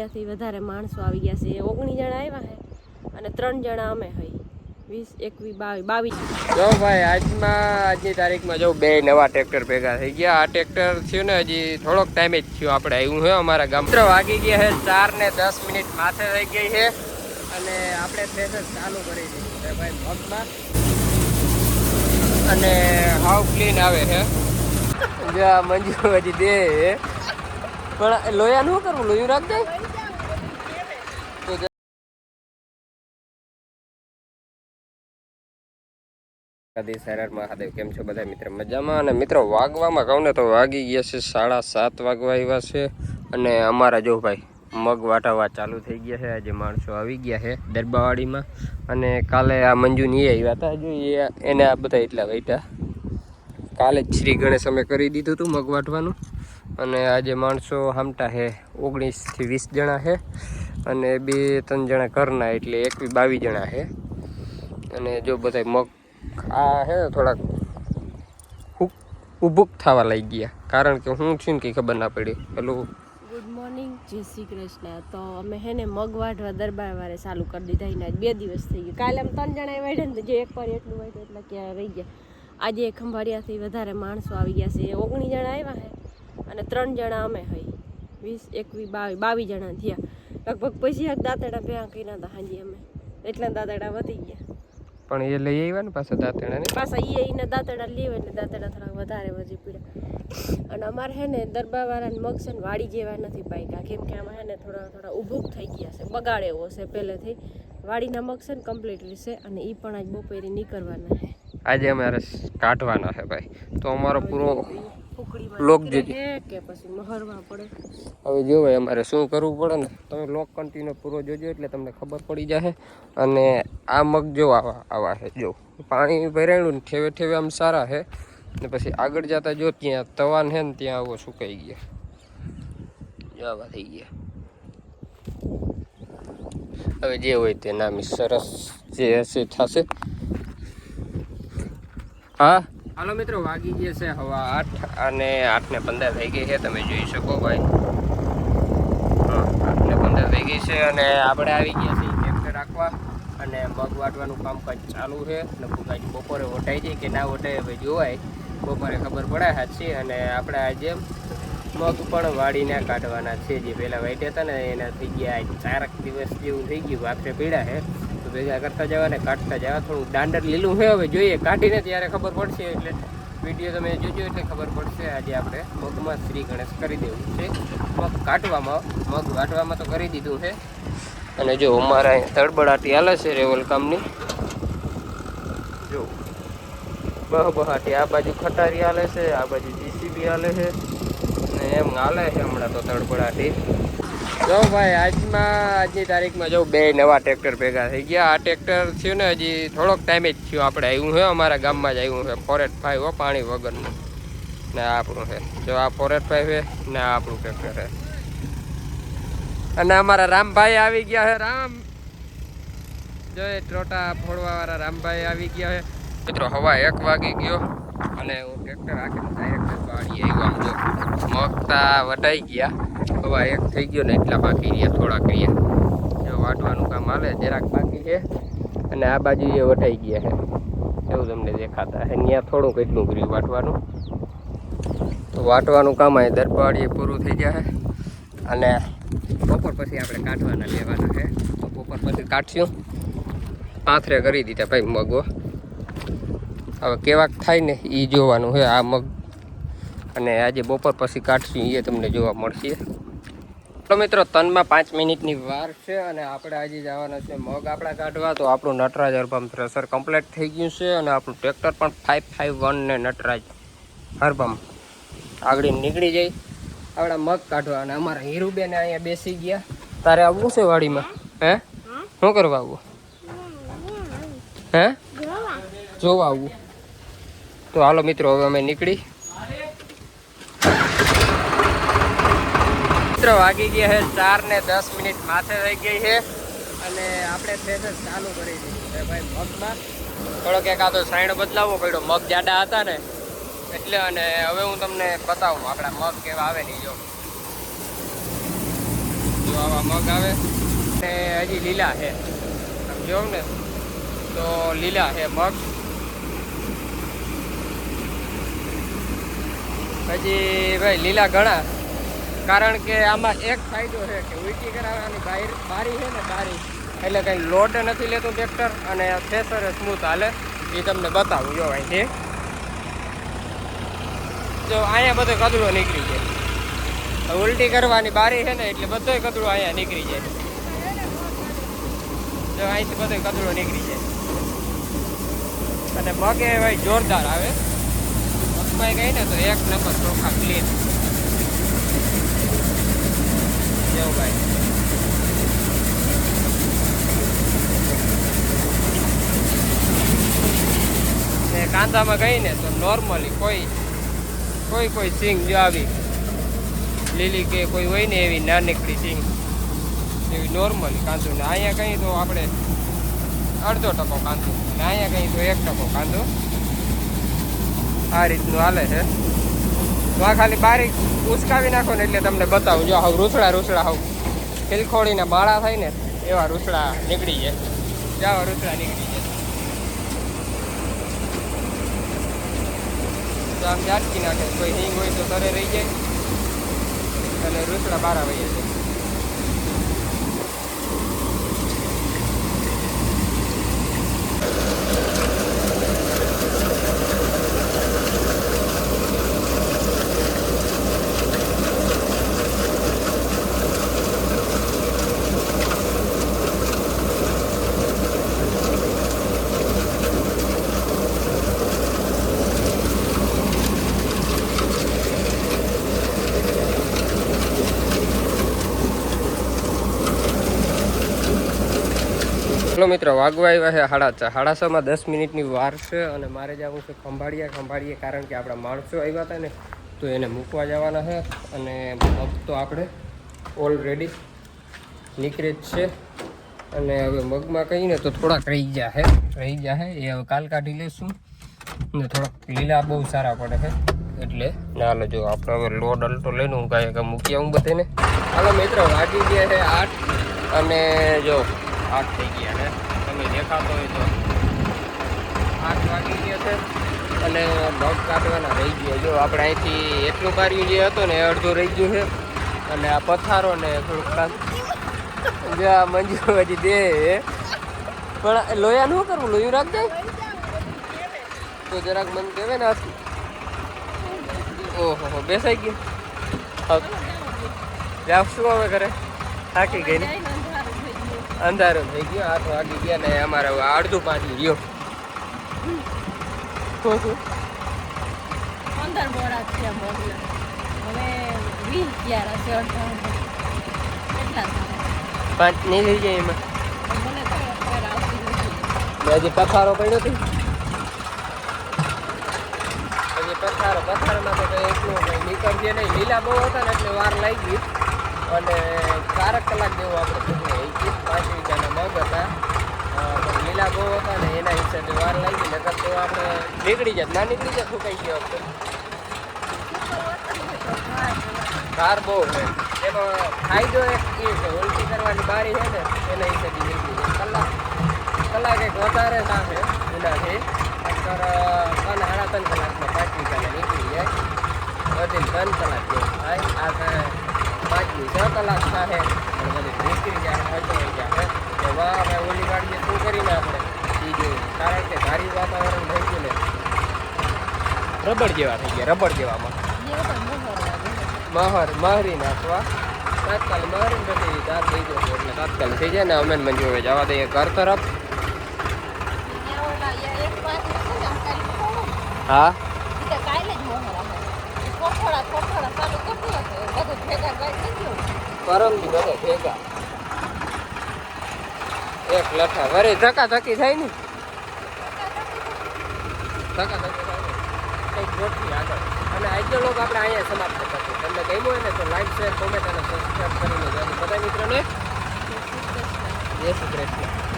ત્યાંથી વધારે માણસો આવી ગયા છે. 19 જણા આવ્યા છે અને 3 જણા અમે હઈ. 20, 21, 22. જો ભાઈ આજની તારીખમાં જો 2 નવા ટ્રેક્ટર ભેગા થઈ ગયા. આ ટ્રેક્ટર થયું ને હજી થોડોક ટાઈમ જ થયો આપણે આવ્યું છે અમારા ગામ. વાગી ગયા છે 4:10 માથે થઈ ગઈ છે અને આપણે થ્રેશર ચાલુ કરી દીધું છે ભાઈ મગમાં અને હાવ ક્લીન આવે છે. જ્યાં મંજુ હજી દે પણ લોયા શું કરવું, લોયું રાખ દે. મહાદેવ, કેમ છો બધા મિત્ર? મજામાં. અને મિત્રો વાગવામાં કહું ને તો વાગી ગયા છે 7:30 વાગવા આવ્યા છે અને અમારા જો ભાઈ મગ વાટાવા ચાલુ થઈ ગયા છે. આજે માણસો આવી ગયા છે દરબાવાડીમાં અને કાલે આ મંજુની આવ્યા હતા. જો એને આ બધા એટલા વાટ્યા. કાલે જ શ્રી ગણેશ અમે કરી દીધું હતું મગ વાટવાનું અને આજે માણસો હામટા છે 19 થી 20 જણા છે અને 2-3 જણા ઘરના એટલે 21-22 જણા છે. અને જો બધા મગ આ હે થોડાક ઉભુક થવા લઈ ગયા કારણ કે હું છું ને કંઈ ખબર ના પડી. હેલો, ગુડ મોર્નિંગ, જય શ્રી કૃષ્ણ. તો અમે હે ને મગ વાટવા દરબાર વારે ચાલુ કરી દીધા. એના 2 દિવસ થઈ ગયા. કાલે અમે 3 જણા વાટ્યા ને જે એકવાર એટલું વાટ્યું એટલા ક્યાં રહી ગયા. આજે ખંભાળિયાથી વધારે માણસો આવી ગયા છે. 19 જણા આવ્યા છે અને 3 જણા અમે હઈ. 20, 21, 22 જણા થયા. લગભગ પછી દાંતડા ભેગા કર્યા હતા હાજી અમે. એટલા દાંતડા વધી ગયા. પણ એ લઈ આવ્યા ને પાછા દાંતડા ને પાછા એને દાંતડા લેવા એટલે દાંતડા થોડા વધારે વધી પડ્યા. અને અમારે હે ને દરબારવાળાને મગ છે ને વાડી જેવા નથી પાક્યા કેમ કે આમાં હે ને થોડા ઊભું થઈ ગયા છે. બગાડ એવો છે પહેલેથી. વાડીના મગ છે ને કમ્પ્લીટ રહેશે અને એ પણ આજ બપોરે નીકળવાના છે. આજે અમારે કાઢવાના છે ભાઈ. તો અમારો પૂરો લોક જે કે પછી મહરવા પડે. હવે જો ભાઈ અમારે શું કરવું પડે ને, તમે લોક કન્ટિન્યુ પૂરો જોજો એટલે તમને ખબર પડી જશે. અને આ મગ જો આવા છે, જો પાણી ભરાયું ને ઠેવે ઠેવે આમ સારા છે ને પછી આગળ જતા જો ત્યાં તવાન છે ને ત્યાં આવો સુકાઈ ગયા આવા થઈ ગયા. હવે જે હોય તે નામી સરસ જે હશે થશે. હા હાલો મિત્રો, વાગી ગયા છે 8:15 અને 8:15 થઈ ગઈ છે. તમે જોઈ શકો ભાઈ 8:15 થઈ ગઈ છે અને આપણે આવી ગયા છીએ ટ્રેક્ટર રાખવા અને મગ વાટવાનું કામકાજ ચાલુ છે. લગભગ બપોરે વટાઈ જાય કે ના વટાય હવે જોવાય, બપોરે ખબર પડે સાચી. અને આપણે આજે મગ પણ વાડીને કાઢવાના છે. જે પહેલાં વાટ્યા હતા ને એના થઈ ગયા 4 દિવસ જેવું થઈ ગયું. આખરે પીડા છે તો ભેગા કરતા જવા ને કાઢતા જવા. થોડું દાંડર લીલું છે, હવે જોઈએ કાઢીને ત્યારે ખબર પડશે. એટલે વિડીયો તમે જોજો એટલે ખબર પડશે. આજે આપણે મગમાં શ્રી ગણેશ કરી દેવું છે. મગ કાઢવામાં, મગ વાટવામાં તો કરી દીધું છે. અને જો અમારા અહીંયા તડબડાટી હાલે છે રેવલ કામની. જો બહાટી આ બાજુ ખટારી હાલે છે, આ બાજુ જીસીબી હાલે છે અને એમ હાલે છે હમણાં તો તડબડાટી. જો ભાઈ આજની તારીખમાં જો 2 નવા ટ્રેક્ટર ભેગા થઈ ગયા. આ ટ્રેક્ટર થયું ને હજી થોડોક ટાઈમ જ થયો આપણે આવ્યું છે અમારા ગામમાં જ આવ્યું છે. 485 પાણી વગરનું ને આપણું છે. જો આ 485 છે ને આ આપણું ટ્રેક્ટર છે. અને અમારા રામભાઈ આવી ગયા છે. રામ જો એ ટ્રોટા ફોડવા વાળા રામભાઈ આવી ગયા છે. મિત્રો 1:15 વાગી ગયો અને હું ટ્રેક્ટર આખી ડાયરેક્ટ વાળી આવ્યો. આમ જો મગતા વટાઈ ગયા. 1:15 થઈ ગયો ને એટલા બાકી રહ્યા, થોડા કર્યા. જો વાટવાનું કામ હાલે, જરાક બાકી છે અને આ બાજુ એ વટાઈ ગયા છે એવું તમને દેખાતા છે. ત્યાં થોડુંક એટલું કર્યું વાટવાનું. તો વાટવાનું કામ અહીં દરબારીએ પૂરું થઈ ગયા છે અને બપોર પછી આપણે કાઢવાના લેવાના છે. તો બપોર પછી કાઢશું. પાથરે કરી દીધા ભાઈ મગો. હવે કેવાક થાય ને એ જોવાનું છે આ મગ. અને આજે બપોર પછી કાઢશું એ તમને જોવા મળશે. તો મિત્રો 3-5 મિનિટની વાર છે અને આપણે આજે જવાના છે મગ આપણા કાઢવા. તો આપણું નટરાજ હરભમ થ્રેશર કમ્પ્લીટ થઈ ગયું છે અને આપણું ટ્રેક્ટર પણ 551 ને નટરાજ હરભમ આગળ નીકળી જાય આપણા મગ કાઢવા. અને અમારા હીરુબેન અહીંયા બેસી ગયા. તારે આવવું છે વાડીમાં? હે શું કરવા આવવું? હે જોવા આવવું? તો હાલો મિત્રો હવે અમે નીકળી. મિત્રો વાગી ગયા છે 4:10 માથે થઈ ગઈ છે અને આપણે થ્રેશર ચાલુ કરી દીધું છે ભાઈ મગમાં. થોડોક એકાદો સાઈડ બદલાવવો પડ્યો, મગ જાડા હતા ને એટલે. અને હવે હું તમને બતાવું આપણા મગ કેવા આવે ને. જો આવા મગ આવે અને હજી લીલા છે સમજો ને તો લીલા છે મગ. હજી ભાઈ લીલા ઘણા, કારણ કે આમાં એક ફાયદો છે કે ઉલટી કરાવવાની બારી છે ને બારી એટલે કંઈ લોડ નથી લેતું ટ્રેક્ટર અને થ્રેસર સ્મૂથ હાલે. એ તમને બતાવું જો અહીંથી જો અહીંયા બધો કચરો નીકળી જાય. ઉલટી કરવાની બારી છે ને એટલે બધો કચરો અહીંયા નીકળી જાય. જો અહીંથી બધો કચરો નીકળી જાય અને મગે ભાઈ જોરદાર આવે. મગમાં કહી ને તો એક નંબર ચોખા ક્લીન જેવું ભાઈ. ને કાંદામાં ગઈ ને તો નોર્મલી કોઈ સિંગ જો આવી લીલી કે કોઈ હોય ને એવી ના નીકળી સિંગ એવી નોર્મલી કાંદો. ને અહીંયા કંઈ તો આપણે 1/2% કાંદો ને અહીંયા કંઈ તો 1% કાંદો. આ રીતનું હાલે છે. તો આ ખાલી બારીક ઉસકાવી નાખો ને એટલે તમને બતાવું. જો હાવ રૂસડા હાવ ખીલખોડીને માળા થાય ને એવા રૂસડા નીકળી જાય. જેવા રૂસડા નીકળી જાય તો આમ ઝાટકી નાખે. કોઈ હિંગ હોય તો તરે રહી જાય અને રૂસડા બારા વહી જાય. ચલો મિત્રો વાગવા આવ્યા છે 6:30. 6:30માં 10 મિનિટની વાર છે અને મારે જવું છે ખંભાળીએ કારણ કે આપણા માણસો આવ્યા હતા ને તો એને મૂકવા જવાના છે. અને મગ તો આપણે ઓલરેડી નીકળે જ છે અને હવે મગમાં કહીને તો થોડાક રહી ગયા છે એ હવે કાલ કાઢી લઈશું. ને થોડાક લીલા બહુ સારા પડે છે એટલે હાલો જો આપણે હવે લોડ અલટો લઈને હું કાંઈ મૂકી આવું બધાને. હાલો મિત્રો વાગી ગયા છે 8 અને જો 8 થઈ ગયા છે. તમે દેખાતો હોય તો 8 વાગી ગયા છે અને મગ કાઢવાના રહી ગયા. જો આપણે અહીંથી એટલું કાર્યું જે હતું ને એ અડધું રહી ગયું છે અને આ પથારો ને થોડુંક જો આ મંજુ હજી દે પણ લોયા ન કરવું, લોયું રાખ જાય તો જરાક મન કહેવાય ને આથી. ઓહો બેસાઈ ગયું. જાવ શું હવે ઘરે થાકી ગઈ ને અંધારું થઈ ગયો. 8 વાગી ગયા ને અમારે અડધું પાણી રહ્યો. હવે 5 નહીં થઈ જાય એમાં. હજી પથારો પડ્યો હતી. હજી પથારામાં તો કંઈ એટલું કંઈ નીકળશે નહીં. લીલા બહુ હતા ને એટલે વાર લાગી ગઈ અને 4 કલાક જેવું આપણે પૂછવું 5 વીઘાના મગ હતા પણ લીલા બહુ હતા ને એના હિસાબે વાર લાગી. નકર તો આપણે નીકળી જાય ના નીકળી જાય ફૂંકાઈ ગયો વખતે. કાર બહુ છે એમાં ફાયદો એક એ છે ઉલટી કરવાની બારી છે ને એના હિસાબે નીકળી જાય. કલાક એક વધારે થાય એનાથી અંદર 3-3.5 કલાકમાં 5 વીઘાના નીકળી જાય. બધી 3 કલાક જેવું થાય. આ 5 થી 6 કલાક થાય અને બધી નીકળી જાય અચવાઈ જાય. એમાં અમે ઓલી ગાડીએ શું કરીને આપણે એ જોયું કારણ કે ભારી વાતાવરણ થઈ ગયું ને રબડ જેવા થઈ ગયા. રબડ જેવામાં મહરી નાખવા તાત્કાલ મહરી પછી દાંત થઈ ગયો એટલે તાત્કાલ થઈ જાય ને અમે મંજુ હવે જવા દઈએ ઘર તરફ. હા પરમથી બધો ભેગા એક લઠા વરે ધક્કી થાય ને ધક્કી થાય ને કંઈક ગોઠવી આગળ. અને આજનો લોક આપણે અહીંયા સમાપ્ત કરશું. તમને ગમ્યું હોય ને તો લાઈક શેર કોમેન્ટ અને સબસ્ક્રાઈબ કરીને બધા મિત્રોને જય શ્રી કૃષ્ણ.